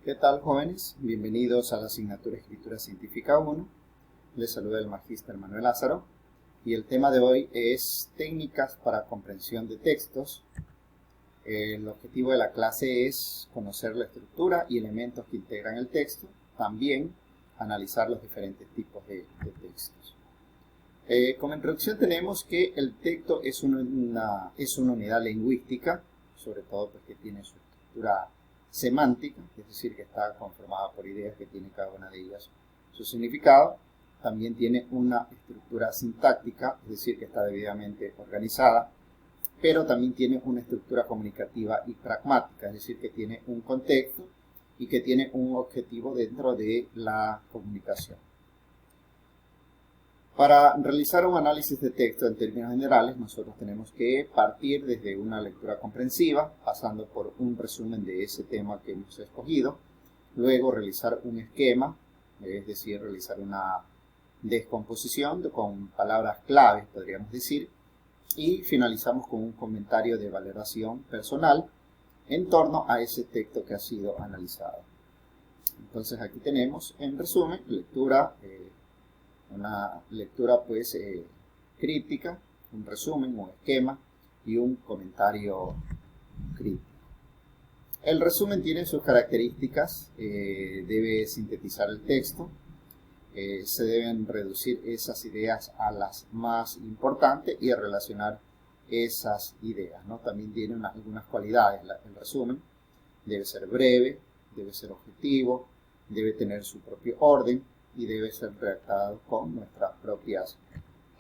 ¿Qué tal, jóvenes? Bienvenidos a la asignatura Escritura Científica 1. Les saluda el magíster Manuel Lázaro y el tema de hoy es técnicas para comprensión de textos. El objetivo de la clase es conocer la estructura y elementos que integran el texto, también analizar los diferentes tipos de textos. Como introducción tenemos que el texto es una unidad lingüística, sobre todo porque tiene su estructura semántica, es decir, que está conformada por ideas que tiene cada una de ellas su significado. También tiene una estructura sintáctica, es decir, que está debidamente organizada, pero también tiene una estructura comunicativa y pragmática, es decir, que tiene un contexto y que tiene un objetivo dentro de la comunicación. Para realizar un análisis de texto en términos generales, nosotros tenemos que partir desde una lectura comprensiva, pasando por un resumen de ese tema que hemos escogido, luego realizar un esquema, es decir, realizar una descomposición con palabras claves, podríamos decir, y finalizamos con un comentario de valoración personal en torno a ese texto que ha sido analizado. Entonces aquí tenemos, en resumen, una lectura pues crítica, un resumen, un esquema y un comentario crítico. El resumen tiene sus características, debe sintetizar el texto, se deben reducir esas ideas a las más importantes y relacionar esas ideas, ¿no? También tiene algunas cualidades el resumen, debe ser breve, debe ser objetivo, debe tener su propio orden y debe ser redactado con nuestras propias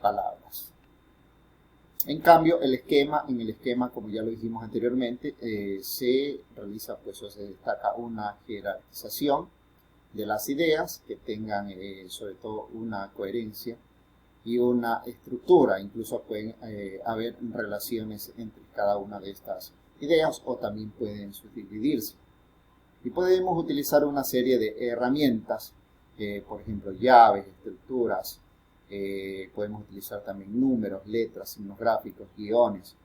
palabras. En cambio, en el esquema, como ya lo dijimos anteriormente, se realiza, pues, o se destaca una jerarquización de las ideas que tengan, sobre todo, una coherencia y una estructura. Incluso pueden haber relaciones entre cada una de estas ideas o también pueden subdividirse. Y podemos utilizar una serie de herramientas, por ejemplo, llaves, estructuras, podemos utilizar también números, letras, signos gráficos, guiones,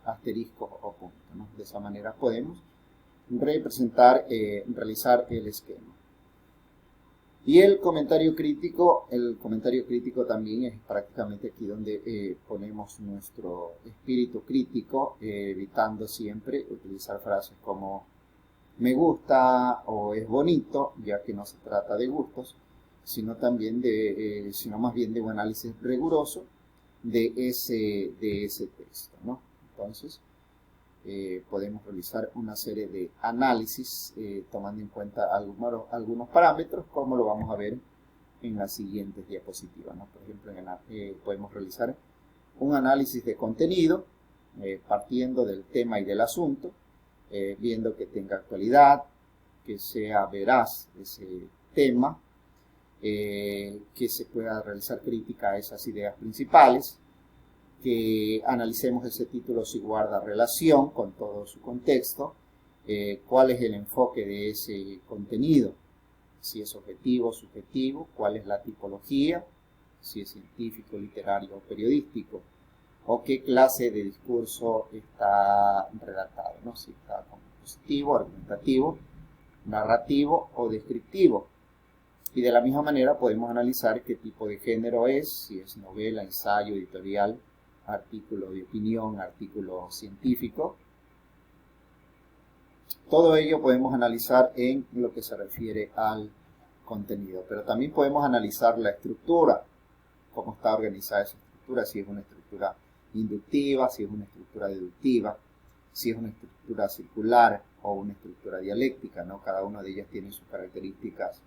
asteriscos o puntos, ¿no? De esa manera podemos realizar el esquema. Y el comentario crítico también es prácticamente aquí donde ponemos nuestro espíritu crítico, evitando siempre utilizar frases como me gusta o es bonito, ya que no se trata de gustos, sino más bien de un análisis riguroso de ese texto, ¿no? Entonces, podemos realizar una serie de análisis tomando en cuenta algunos parámetros, como lo vamos a ver en las siguientes diapositivas, ¿no? Por ejemplo, podemos realizar un análisis de contenido partiendo del tema y del asunto, viendo que tenga actualidad, que sea veraz ese tema, que se pueda realizar crítica a esas ideas principales, que analicemos ese título si guarda relación con todo su contexto, cuál es el enfoque de ese contenido, si es objetivo, subjetivo, cuál es la tipología, si es científico, literario o periodístico, o qué clase de discurso está redactado, ¿no? Si está compositivo, argumentativo, narrativo o descriptivo. Y de la misma manera podemos analizar qué tipo de género es, si es novela, ensayo, editorial, artículo de opinión, artículo científico. Todo ello podemos analizar en lo que se refiere al contenido, pero también podemos analizar la estructura, cómo está organizada esa estructura, si es una estructura inductiva, si es una estructura deductiva, si es una estructura circular o una estructura dialéctica, ¿no? Cada una de ellas tiene sus características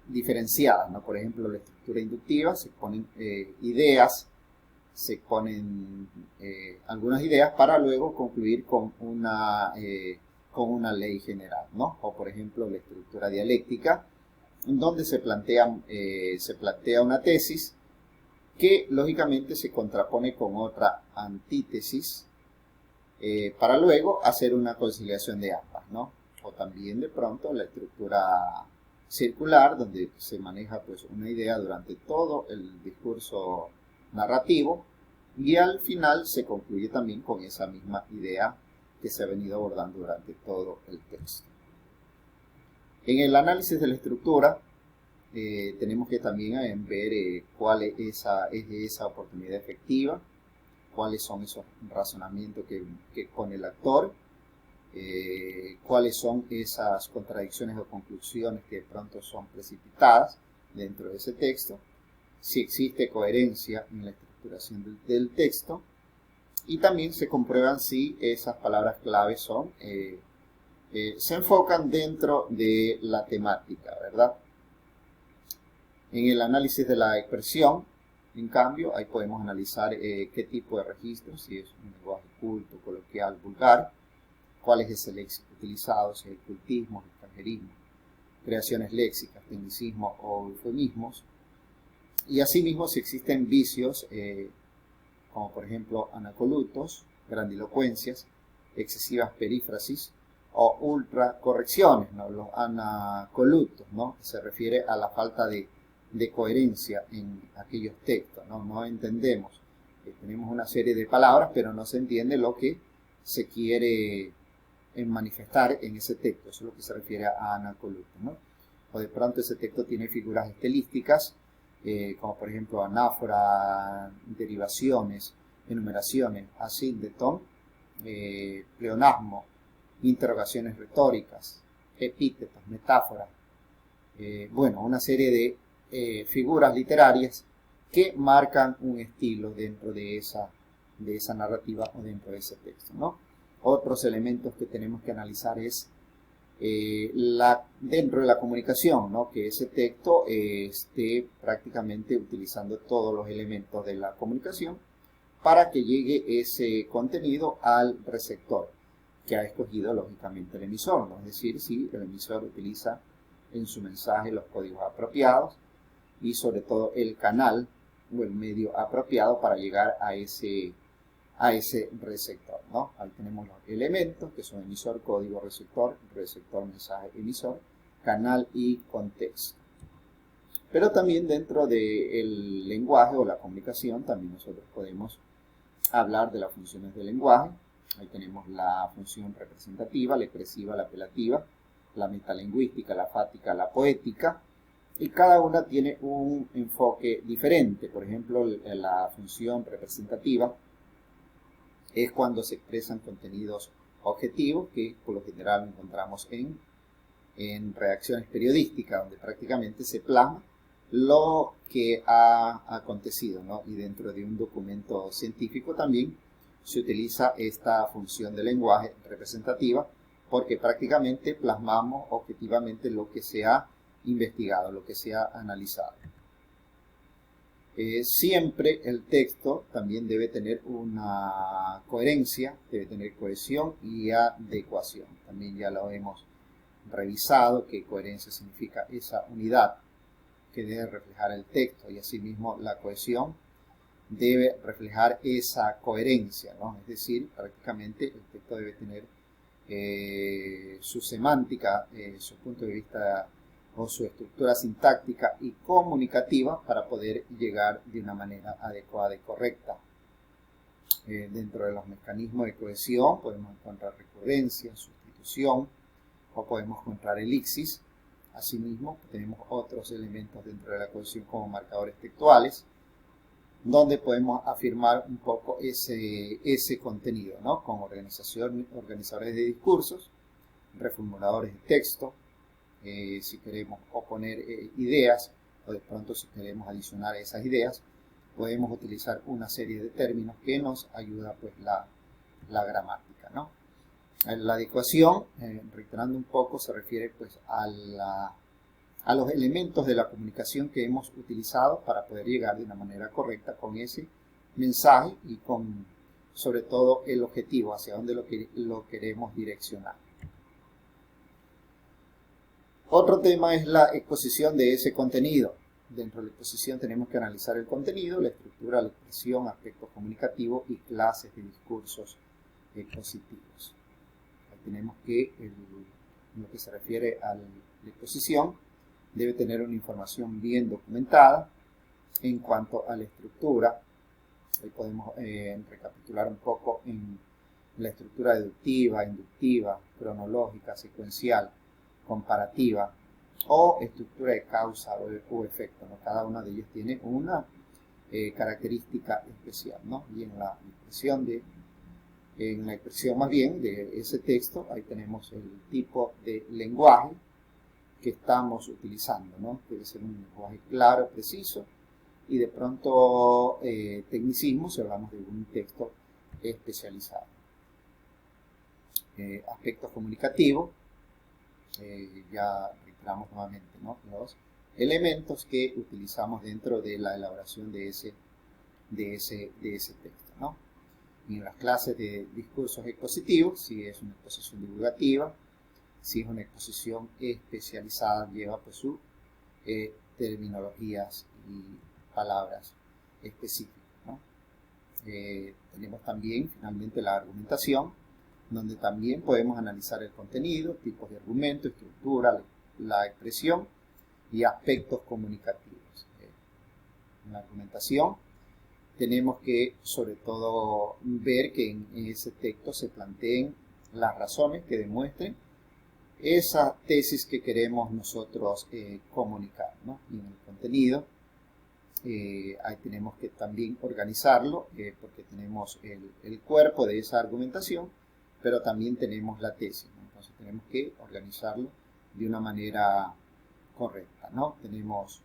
diferenciadas, ¿no? Por ejemplo, la estructura inductiva se ponen algunas ideas para luego concluir con una ley general, ¿no? O por ejemplo, la estructura dialéctica, donde se plantea una tesis que lógicamente se contrapone con otra antítesis para luego hacer una conciliación de ambas, ¿no? O también de pronto la estructura circular, donde se maneja pues una idea durante todo el discurso narrativo y al final se concluye también con esa misma idea que se ha venido abordando durante todo el texto. En el análisis de la estructura, tenemos que también ver cuál es esa oportunidad efectiva, cuáles son esos razonamientos que pone el actor, cuáles son esas contradicciones o conclusiones que de pronto son precipitadas dentro de ese texto, si existe coherencia en la estructuración del texto, y también se comprueban si esas palabras clave se enfocan dentro de la temática, ¿verdad? En el análisis de la expresión, en cambio, ahí podemos analizar qué tipo de registro, si es un lenguaje culto, coloquial, vulgar, cuál es ese léxico utilizado, si hay cultismos, extranjerismo, creaciones léxicas, tecnicismos o eufemismos, y asimismo si existen vicios, como por ejemplo anacolutos, grandilocuencias, excesivas perífrasis o ultracorrecciones, ¿no? Los anacolutos, ¿no? Se refiere a la falta de coherencia en aquellos textos, ¿no? No entendemos, tenemos una serie de palabras, pero no se entiende lo que se quiere manifestar en ese texto. Eso es lo que se refiere a anacoluto, ¿no? O de pronto ese texto tiene figuras estilísticas, como por ejemplo anáfora, derivaciones, enumeraciones, asíndeton, pleonasmo, interrogaciones retóricas, epítetos, metáforas, bueno, una serie de figuras literarias que marcan un estilo dentro de esa narrativa o dentro de ese texto, ¿no? Otros elementos que tenemos que analizar es dentro de la comunicación, ¿no? Que ese texto esté prácticamente utilizando todos los elementos de la comunicación para que llegue ese contenido al receptor que ha escogido lógicamente el emisor, ¿no? Es decir, si el emisor utiliza en su mensaje los códigos apropiados y sobre todo el canal o el medio apropiado para llegar a ese receptor, ¿no? Ahí tenemos los elementos que son emisor, código, receptor, mensaje, emisor, canal y contexto. Pero también dentro del lenguaje o la comunicación también nosotros podemos hablar de las funciones del lenguaje. Ahí tenemos la función representativa, la expresiva, la apelativa, la metalingüística, la fática, la poética, y cada una tiene un enfoque diferente. Por ejemplo, la función representativa es cuando se expresan contenidos objetivos que por lo general encontramos en redacciones periodísticas, donde prácticamente se plasma lo que ha acontecido, ¿no? Y dentro de un documento científico también se utiliza esta función de lenguaje representativa porque prácticamente plasmamos objetivamente lo que se ha investigado, lo que se ha analizado. Siempre el texto también debe tener una coherencia, debe tener cohesión y adecuación. También ya lo hemos revisado, que coherencia significa esa unidad que debe reflejar el texto, y asimismo la cohesión debe reflejar esa coherencia, ¿no? Es decir, prácticamente el texto debe tener su semántica, su punto de vista o su estructura sintáctica y comunicativa para poder llegar de una manera adecuada y correcta. Dentro de los mecanismos de cohesión podemos encontrar recurrencia, sustitución, o podemos encontrar elipsis. Asimismo, tenemos otros elementos dentro de la cohesión como marcadores textuales, donde podemos afirmar un poco ese contenido, ¿no? Con organizadores de discursos, reformuladores de texto, si queremos oponer ideas, o de pronto si queremos adicionar esas ideas, podemos utilizar una serie de términos que nos ayuda pues la gramática, ¿no? La adecuación, reiterando un poco, se refiere pues a los elementos de la comunicación que hemos utilizado para poder llegar de una manera correcta con ese mensaje y con sobre todo el objetivo, hacia dónde lo queremos direccionar. Otro tema es la exposición de ese contenido. Dentro de la exposición tenemos que analizar el contenido, la estructura, la expresión, aspectos comunicativos y clases de discursos expositivos. Ahí tenemos que, en lo que se refiere a la exposición, debe tener una información bien documentada. En cuanto a la estructura, ahí podemos recapitular un poco en la estructura deductiva, inductiva, cronológica, secuencial, comparativa, o estructura de causa o efecto, ¿no? Cada una de ellas tiene una característica especial, ¿no? Y en la expresión más bien de ese texto, ahí tenemos el tipo de lenguaje que estamos utilizando, ¿no? Debe ser un lenguaje claro, preciso, y de pronto tecnicismo si hablamos de un texto especializado. Aspectos comunicativos, ya reiteramos nuevamente, ¿no? Los elementos que utilizamos dentro de la elaboración de ese texto, ¿no? Y en las clases de discursos expositivos, si es una exposición divulgativa, si es una exposición especializada, lleva pues sus terminologías y palabras específicas, ¿no? Tenemos también finalmente la argumentación, donde también podemos analizar el contenido, tipos de argumento, estructura, la expresión y aspectos comunicativos. En la argumentación tenemos que sobre todo ver que en ese texto se planteen las razones que demuestren esa tesis que queremos nosotros comunicar, ¿no? Y en el contenido ahí tenemos que también organizarlo porque tenemos el cuerpo de esa argumentación, pero también tenemos la tesis, ¿no? Entonces tenemos que organizarlo de una manera correcta, ¿no? Tenemos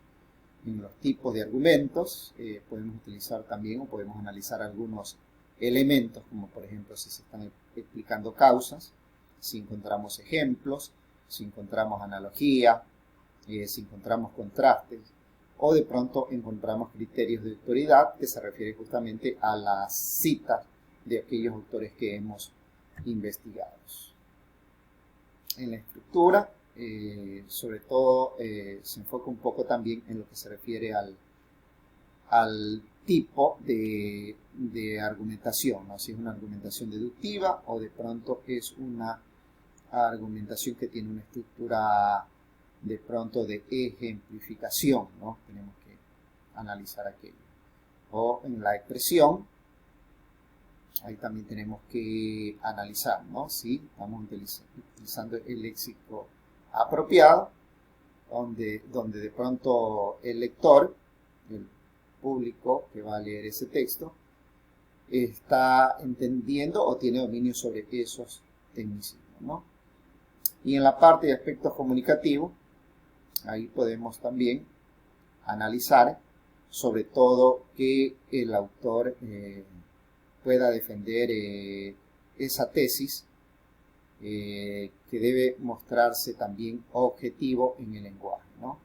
en los tipos de argumentos, podemos utilizar también o podemos analizar algunos elementos, como por ejemplo si se están explicando causas, si encontramos ejemplos, si encontramos analogía, si encontramos contrastes, o de pronto encontramos criterios de autoridad que se refiere justamente a las citas de aquellos autores que hemos investigado. En la estructura, sobre todo se enfoca un poco también en lo que se refiere al tipo de argumentación, ¿no? Si es una argumentación deductiva o de pronto es una argumentación que tiene una estructura de pronto de ejemplificación, ¿no? Tenemos que analizar aquello. O en la expresión, ahí también tenemos que analizar, ¿no? Si estamos utilizando el léxico apropiado, donde de pronto el lector, el público que va a leer ese texto, está entendiendo o tiene dominio sobre esos tecnicismos, ¿no? Y en la parte de aspectos comunicativos, ahí podemos también analizar sobre todo que el autor pueda defender esa tesis que debe mostrarse también objetivo en el lenguaje, ¿no?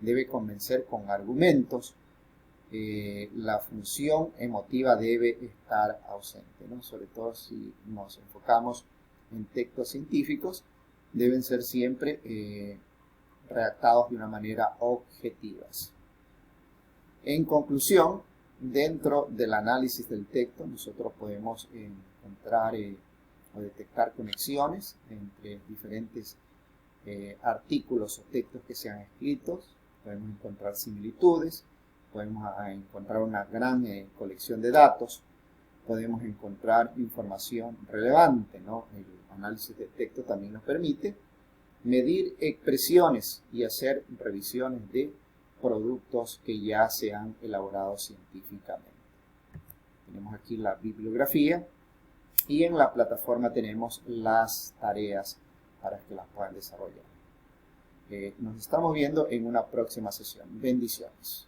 Debe convencer con argumentos, la función emotiva debe estar ausente, ¿no? Sobre todo si nos enfocamos en textos científicos, deben ser siempre redactados de una manera objetivas. En conclusión, dentro del análisis del texto, nosotros podemos encontrar o detectar conexiones entre diferentes artículos o textos que se han escrito, podemos encontrar similitudes, podemos encontrar una gran colección de datos, podemos encontrar información relevante, ¿no? El análisis de texto también nos permite medir expresiones y hacer revisiones de productos que ya se han elaborado científicamente. Tenemos aquí la bibliografía y en la plataforma tenemos las tareas para que las puedan desarrollar. Nos estamos viendo en una próxima sesión. Bendiciones.